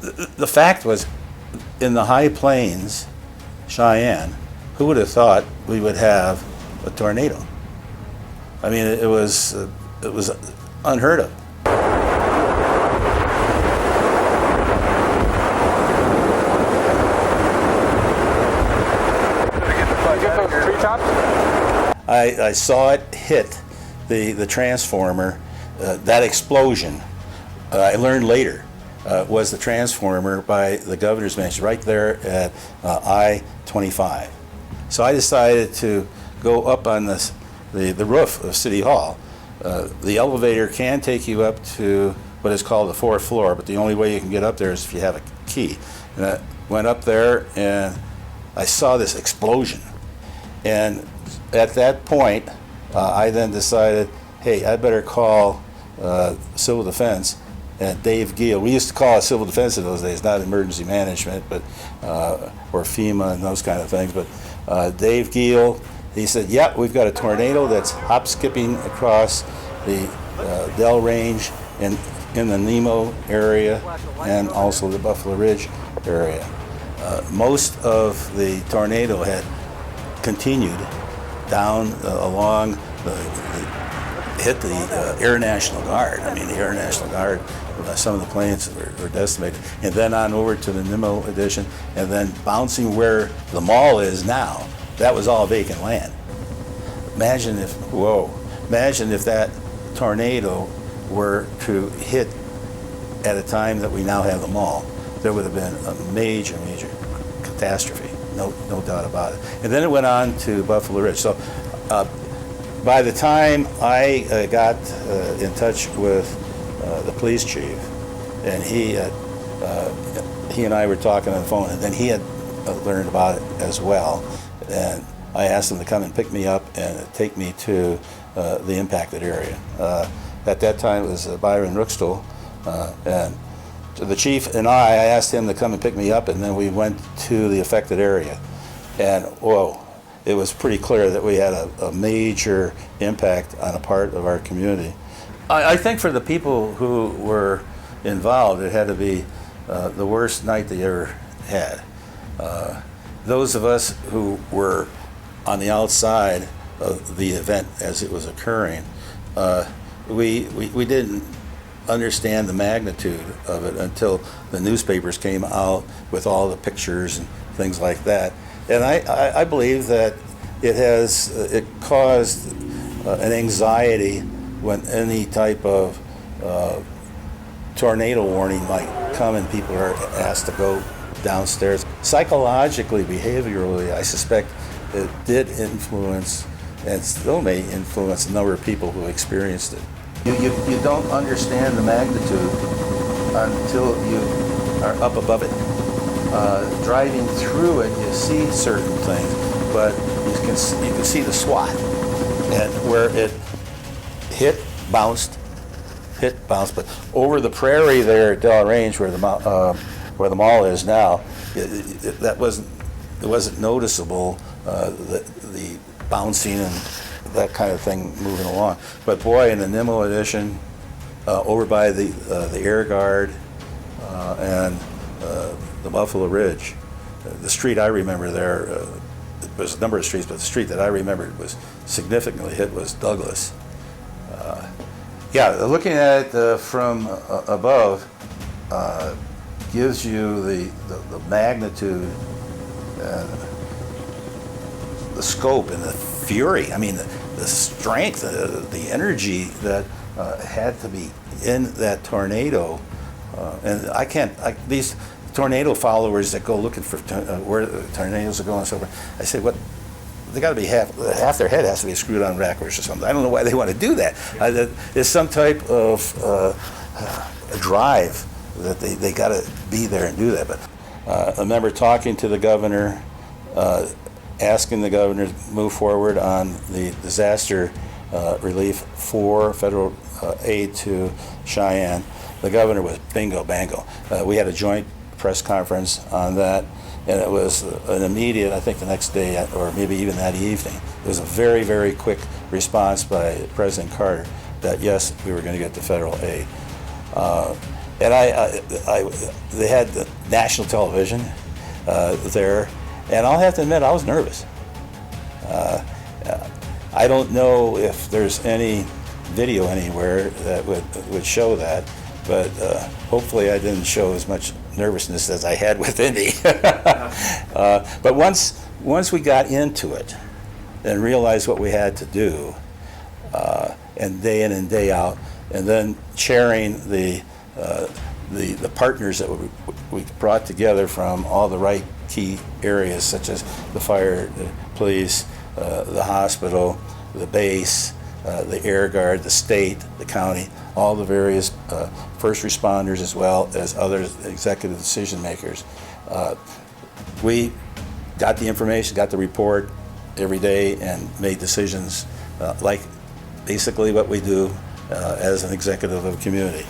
the fact was, in the high plains, Cheyenne, who would have thought we would have a tornado? I mean, it was unheard of. I saw it hit the transformer. That explosion, I learned later, was the transformer by the governor's mansion right there at I-25. So I decided to go up on the roof of City Hall. The elevator can take you up to what is called the fourth floor, but the only way you can get up there is if you have a key. And I went up there and I saw this explosion. And at that point, I then decided, hey, I better call Civil Defense and Dave Gill. We used to call it Civil Defense in those days, not emergency management, but or FEMA and those kind of things. But Dave Gill, he said, "Yep, we've got a tornado that's hop skipping across the Dell Range and in the Nemo area and also the Buffalo Ridge area." Most of the tornado had continued down along hit the Air National Guard. I mean, the Air National Guard, some of the planes were decimated. And then on over to the Nemo Edition, and then bouncing where the mall is now, that was all vacant land. Imagine if that tornado were to hit at a time that we now have the mall. There would have been a major, major catastrophe, no doubt about it. And then it went on to Buffalo Ridge. So by the time I got in touch with the police chief, and he and I were talking on the phone, and then he had learned about it as well. And I asked him to come and pick me up and take me to the impacted area. At that time, it was Byron Rookstool, and the chief and I asked him to come and pick me up, and then we went to the affected area. And whoa, it was pretty clear that we had a major impact on a part of our community. I think for the people who were involved, it had to be the worst night they ever had. Those of us who were on the outside of the event as it was occurring, we didn't understand the magnitude of it until the newspapers came out with all the pictures and things like that. And I believe that it caused an anxiety when any type of tornado warning might come and people are asked to go downstairs. Psychologically, behaviorally, I suspect it did influence and still may influence the number of people who experienced it. You don't understand the magnitude until you are up above it. Driving through it, you see certain things, but you can see the swath, and where it hit, bounced. But over the prairie there at Dell Range, where the mall is now, it wasn't noticeable. The bouncing and that kind of thing moving along. But boy, in the Nemo Edition, over by the Air Guard and the Buffalo Ridge, the street I remember there, there's a number of streets, but the street that I remembered was significantly hit was Douglas. Yeah, looking at it from above gives you the magnitude, the scope, and the fury. I mean, the strength, the energy that had to be in that tornado. And these tornado followers that go looking for where the tornadoes are going and so forth, I say, what? They got to be half their head has to be screwed on backwards or something. I don't know why they want to do that. There's some type of drive that they got to be there and do that. But I remember talking to the governor, asking the governor to move forward on the disaster relief for federal aid to Cheyenne. The governor was bingo bango. We had a joint press conference on that, and it was an immediate, I think the next day or maybe even that evening, it was a very, very quick response by President Carter that yes, we were going to get the federal aid. And they had the national television there, and I'll have to admit I was nervous. I don't know if there's any video anywhere that would show that, but hopefully I didn't show as much nervousness as I had within me. But once we got into it and realized what we had to do, and day in and day out, and then chairing the partners that we brought together from all the right key areas, such as the fire, the police, the hospital, the base, the air guard, the state, the county, all the various first responders, as well as other executive decision makers. We got the information, got the report every day, and made decisions like basically what we do as an executive of a community.